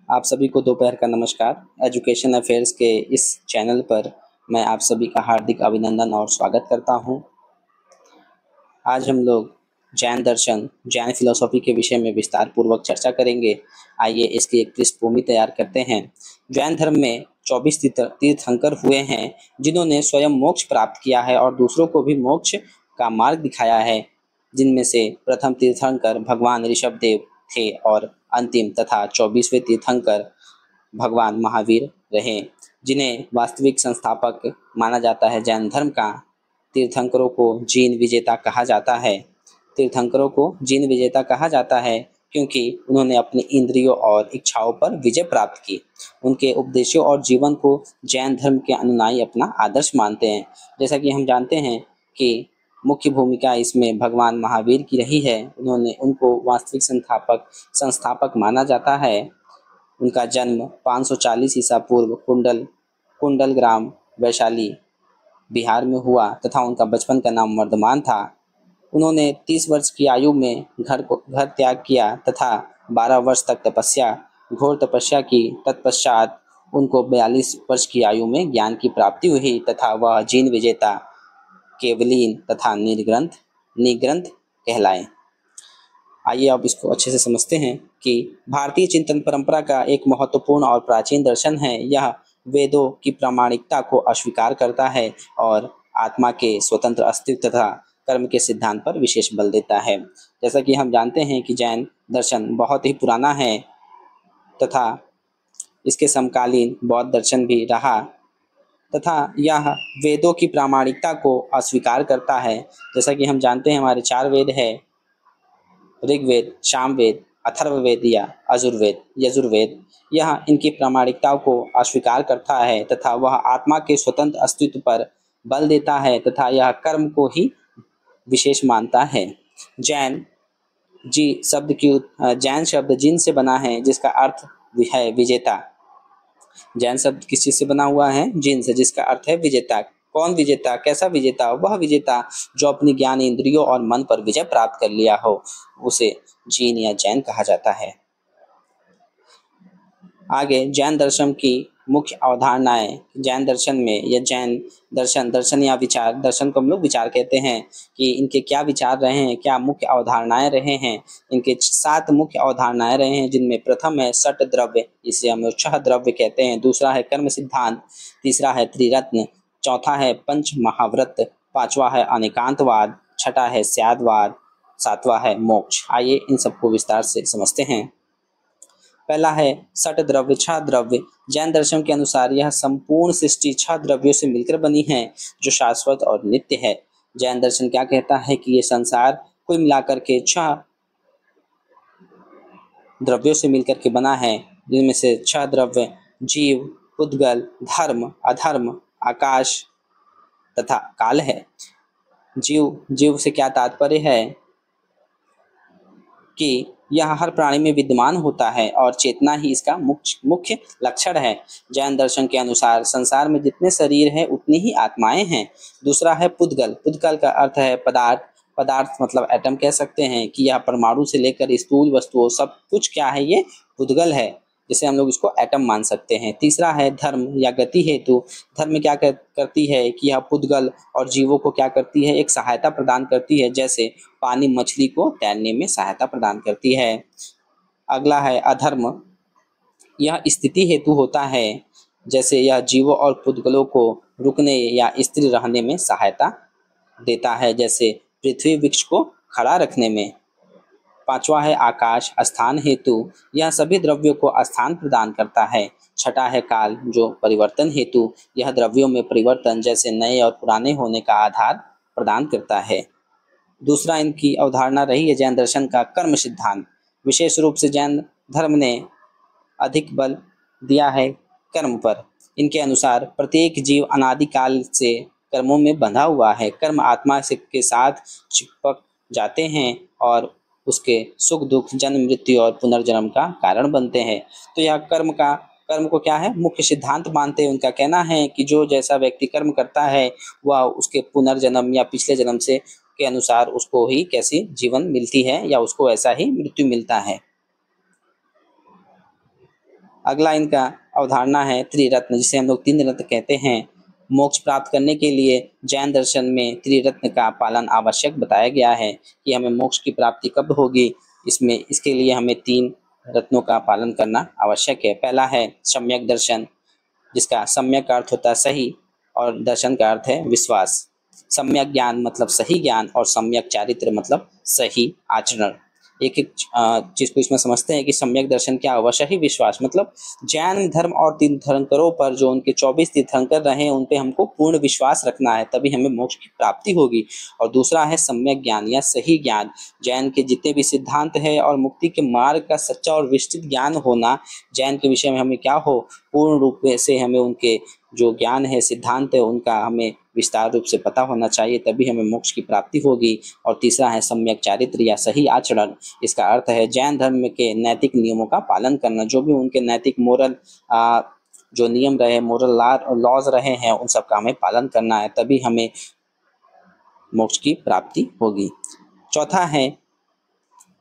आप सभी को दोपहर का नमस्कार। एजुकेशन अफेयर्स के इस चैनल पर मैं आप सभी का हार्दिक अभिनंदन और स्वागत करता हूं। आज हम लोग जैन दर्शन, जैन फिलॉसफी के विषय में विस्तार पूर्वक चर्चा करेंगे। आइए इसकी एक पृष्ठभूमि तैयार करते हैं। जैन धर्म में 24 तीर्थंकर हुए हैं जिन्होंने स्वयं मोक्ष प्राप्त किया है और दूसरों को भी मोक्ष का मार्ग दिखाया है। जिनमें से प्रथम तीर्थंकर भगवान ऋषभदेव थे और अंतिम तथा 24वें तीर्थंकर भगवान महावीर रहे, जिन्हें वास्तविक संस्थापक माना जाता है जैन धर्म का। तीर्थंकरों को जीन विजेता कहा जाता है। तीर्थंकरों को जीन विजेता कहा जाता है क्योंकि उन्होंने अपनी इंद्रियों और इच्छाओं पर विजय प्राप्त की। उनके उपदेशों और जीवन को जैन धर्म के अनुयायी अपना आदर्श मानते हैं। जैसा कि हम जानते हैं कि मुख्य भूमिका इसमें भगवान महावीर की रही है। उनको वास्तविक संस्थापक माना जाता है। उनका जन्म 540 ईसा पूर्व कुंडल ग्राम वैशाली बिहार में हुआ तथा उनका बचपन का नाम वर्धमान था। उन्होंने 30 वर्ष की आयु में घर त्याग किया तथा 12 वर्ष तक घोर तपस्या की। तत्पश्चात उनको 42 वर्ष की आयु में ज्ञान की प्राप्ति हुई तथा वह जीन विजेता, केवलीन तथा निग्रंथ कहलाए। आइए अब इसको अच्छे से समझते हैं कि भारतीय चिंतन परंपरा का एक महत्वपूर्ण और प्राचीन दर्शन है। यह वेदों की प्रामाणिकता को अस्वीकार करता है और आत्मा के स्वतंत्र अस्तित्व तथा कर्म के सिद्धांत पर विशेष बल देता है। जैसा कि हम जानते हैं कि जैन दर्शन बहुत ही पुराना है तथा इसके समकालीन बौद्ध दर्शन भी रहा तथा यह वेदों की प्रामाणिकता को अस्वीकार करता है। जैसा कि हम जानते हैं हमारे 4 वेद है, ऋग्वेद, सामवेद, अथर्ववेद या यजुर्वेद। यह इनकी प्रामाणिकताओं को अस्वीकार करता है तथा वह आत्मा के स्वतंत्र अस्तित्व पर बल देता है तथा यह कर्म को ही विशेष मानता है। जैन शब्द जिन से बना है जिसका अर्थ है विजेता। जैन शब्द किस चीज से बना हुआ है? जिन से, जिसका अर्थ है विजेता। कौन विजेता? कैसा विजेता? वह विजेता जो अपनी ज्ञान इंद्रियों और मन पर विजय प्राप्त कर लिया हो, उसे जीन या जैन कहा जाता है। आगे जैन दर्शन की मुख्य अवधारणाएं। जैन दर्शन में या जैन दर्शन या विचार, दर्शन को हम लोग विचार कहते हैं कि इनके क्या विचार रहे हैं, क्या मुख्य अवधारणाएं रहे हैं। इनके 7 मुख्य अवधारणाएं रहे हैं जिनमें प्रथम है षट द्रव्य, इसे हम लोग 6 द्रव्य कहते हैं। दूसरा है कर्म सिद्धांत, तीसरा है त्रिरत्न, चौथा है पंच महाव्रत, पांचवा है अनेकांतवाद, छठा है स्यादवाद, सातवां है मोक्ष। आइए इन सबको विस्तार से समझते हैं। पहला है षट द्रव्य, 6 द्रव्य। जैन दर्शन के अनुसार यह संपूर्ण सृष्टि 6 द्रव्यों से मिलकर बनी है जो शाश्वत और नित्य है। जैन दर्शन क्या कहता है कि ये संसार कुल मिलाकर के 6 द्रव्यों से मिलकर के बना है, जिनमें से 6 द्रव्य जीव, पुद्गल, धर्म, अधर्म, आकाश तथा काल है। जीव से क्या तात्पर्य है कि यह हर प्राणी में विद्यमान होता है और चेतना ही इसका मुख्य लक्षण है। जैन दर्शन के अनुसार संसार में जितने शरीर हैं उतनी ही आत्माएं हैं। दूसरा है पुद्गल। पुद्गल का अर्थ है पदार्थ मतलब एटम कह सकते हैं कि यह परमाणु से लेकर स्थूल वस्तुओं सब कुछ क्या है, ये पुद्गल है, जिसे हम लोग इसको एटम मान सकते हैं। तीसरा है धर्म या गति हेतु। धर्म क्या करती है कि यह पुद्गल और जीवों को क्या करती है, एक सहायता प्रदान करती है, जैसे पानी मछली को तैरने में सहायता प्रदान करती है। अगला है अधर्म। यह स्थिति हेतु होता है, जैसे यह जीवों और पुद्गलों को रुकने या स्थिर रहने में सहायता देता है, जैसे पृथ्वी वृक्ष को खड़ा रखने में। पांचवा है आकाश, स्थान हेतु। यह सभी द्रव्यों को स्थान प्रदान करता है। छठा है काल, जो परिवर्तन हेतु। यह द्रव्यों में परिवर्तन जैसे नए और पुराने होने का आधार प्रदान करता है। दूसरा इनकी अवधारणा रही है जैन दर्शन का कर्म सिद्धांत। विशेष रूप से जैन धर्म ने अधिक बल दिया है कर्म पर। इनके अनुसार प्रत्येक जीव अनादिकाल से कर्मों में बंधा हुआ है। कर्म आत्मा के साथ चिपक जाते हैं और उसके सुख दुख, जन्म मृत्यु और पुनर्जन्म का कारण बनते हैं। तो यह कर्म को क्या है, मुख्य सिद्धांत मानते हैं। उनका कहना है कि जो जैसा व्यक्ति कर्म करता है वह उसके पुनर्जन्म या पिछले जन्म से के अनुसार उसको ही कैसी जीवन मिलती है या उसको ऐसा ही मृत्यु मिलता है। अगला इनका अवधारणा है त्रिरत्न, जिसे हम लोग तीन रत्न कहते हैं। मोक्ष प्राप्त करने के लिए जैन दर्शन में त्रिरत्न का पालन आवश्यक बताया गया है कि हमें मोक्ष की प्राप्ति कब होगी। इसके लिए हमें तीन रत्नों का पालन करना आवश्यक है। पहला है सम्यक दर्शन, जिसका सम्यक का अर्थ होता है सही और दर्शन का अर्थ है विश्वास। सम्यक ज्ञान मतलब सही ज्ञान और सम्यक चारित्र मतलब सही आचरण। एक एक चीज को इसमें समझते हैं कि सम्यक दर्शन क्या हुआ। सही विश्वास मतलब जैन धर्म और तीर्थंकरों पर, जो उनके 24 तीर्थंकर रहे हैं, उन पे हमको पूर्ण विश्वास रखना है, तभी हमें मोक्ष की प्राप्ति होगी। और दूसरा है सम्यक ज्ञान या सही ज्ञान। जैन के जितने भी सिद्धांत है और मुक्ति के मार्ग का सच्चा और विस्तृत ज्ञान होना। जैन के विषय में हमें क्या हो, पूर्ण रूप से हमें उनके जो ज्ञान है, सिद्धांत है, उनका हमें विस्तार रूप से पता होना चाहिए, तभी हमें मोक्ष की प्राप्ति होगी। और तीसरा है सम्यक चारित्र या सही आचरण। इसका अर्थ है जैन धर्म के नैतिक नियमों का पालन करना। जो भी उनके नैतिक मोरल जो नियम रहे, मोरल लॉज रहे हैं, उन सब का हमें पालन करना है, तभी हमें मोक्ष की प्राप्ति होगी। चौथा है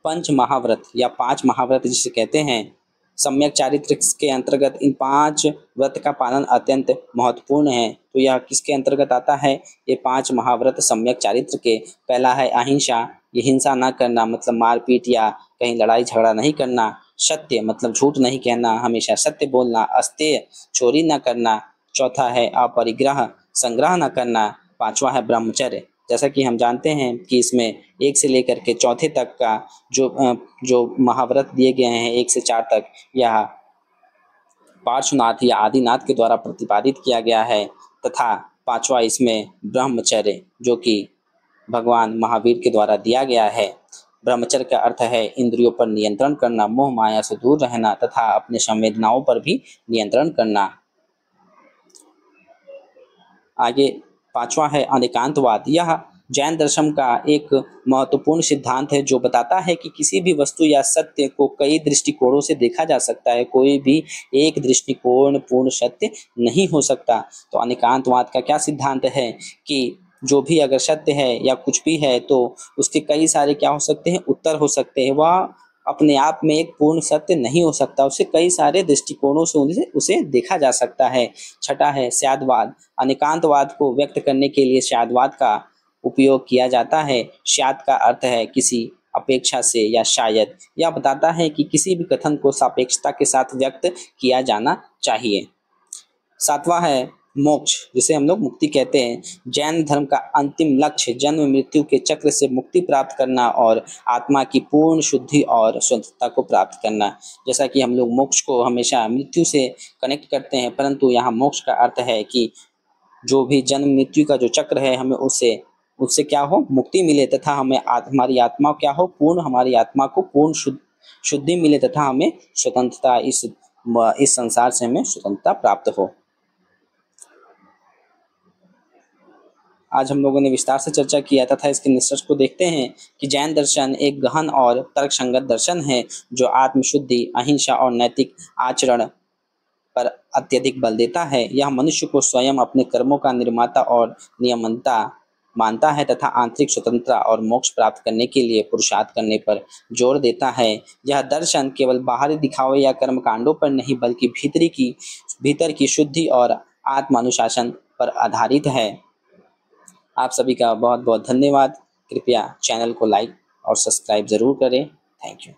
पंच महाव्रत या 5 महाव्रत जिसे कहते हैं। सम्यक चारित्र के अंतर्गत इन 5 व्रत का पालन अत्यंत महत्वपूर्ण है। तो यह किसके अंतर्गत आता है? ये 5 महाव्रत सम्यक चारित्र के। पहला है अहिंसा, ये हिंसा ना करना मतलब मारपीट या कहीं लड़ाई झगड़ा नहीं करना। सत्य मतलब झूठ नहीं कहना, हमेशा सत्य बोलना। अस्तेय चोरी न करना। चौथा है अपरिग्रह, संग्रह न करना। पांचवा है ब्रह्मचर्य। जैसा कि हम जानते हैं कि इसमें 1 से लेकर के चौथे तक का जो महाव्रत दिए गए हैं 1 से 4 तक, यह पार्श्वनाथ या आदिनाथ के द्वारा प्रतिपादित किया गया है। तथा पांचवा इसमें ब्रह्मचर्य, जो कि भगवान महावीर के द्वारा दिया गया है। ब्रह्मचर्य का अर्थ है इंद्रियों पर नियंत्रण करना, मोह माया से दूर रहना तथा अपने संवेदनाओं पर भी नियंत्रण करना। आगे पांचवा है अनेकांतवाद। यह जैन दर्शन का एक महत्वपूर्ण सिद्धांत है जो बताता है कि किसी भी वस्तु या सत्य को कई दृष्टिकोणों से देखा जा सकता है। कोई भी एक दृष्टिकोण पूर्ण सत्य नहीं हो सकता। तो अनेकांतवाद का क्या सिद्धांत है कि जो भी अगर सत्य है या कुछ भी है तो उसके कई सारे क्या हो सकते हैं, उत्तर हो सकते हैं। वह अपने आप में एक पूर्ण सत्य नहीं हो सकता, उसे कई सारे दृष्टिकोणों से उसे देखा जा सकता है। छठा है स्यादवाद। अनेकांतवाद को व्यक्त करने के लिए स्यादवाद का उपयोग किया जाता है। स्याद का अर्थ है किसी अपेक्षा से या शायद। यह बताता है कि किसी भी कथन को सापेक्षता के साथ व्यक्त किया जाना चाहिए। सातवां है मोक्ष, जिसे हम लोग मुक्ति कहते हैं। जैन धर्म का अंतिम लक्ष्य जन्म मृत्यु के चक्र से मुक्ति प्राप्त करना और आत्मा की पूर्ण शुद्धि और स्वतंत्रता को प्राप्त करना। जैसा कि हम लोग मोक्ष को हमेशा मृत्यु से कनेक्ट करते हैं, परंतु यहाँ मोक्ष का अर्थ है कि जो भी जन्म मृत्यु का जो चक्र है, हमें उससे क्या हो, मुक्ति मिले तथा हमें हमारी आत्मा क्या हो, हमारी आत्मा को पूर्ण शुद्धि मिले तथा हमें स्वतंत्रता, इस संसार से हमें स्वतंत्रता प्राप्त हो। आज हम लोगों ने विस्तार से चर्चा किया तथा इसके निष्कर्ष को देखते हैं कि जैन दर्शन एक गहन और तर्कसंगत दर्शन है जो आत्मशुद्धि, अहिंसा और नैतिक आचरण पर अत्यधिक बल देता है। यह मनुष्य को स्वयं अपने कर्मों का निर्माता और नियमनता मानता है तथा आंतरिक स्वतंत्रता और मोक्ष प्राप्त करने के लिए पुरुषार्थ करने पर जोर देता है। यह दर्शन केवल बाहरी दिखावे या कर्मकांडों पर नहीं बल्कि भीतर की शुद्धि और आत्म अनुशासन पर आधारित है। आप सभी का बहुत बहुत धन्यवाद। कृपया चैनल को लाइक और सब्सक्राइब ज़रूर करें। Thank you.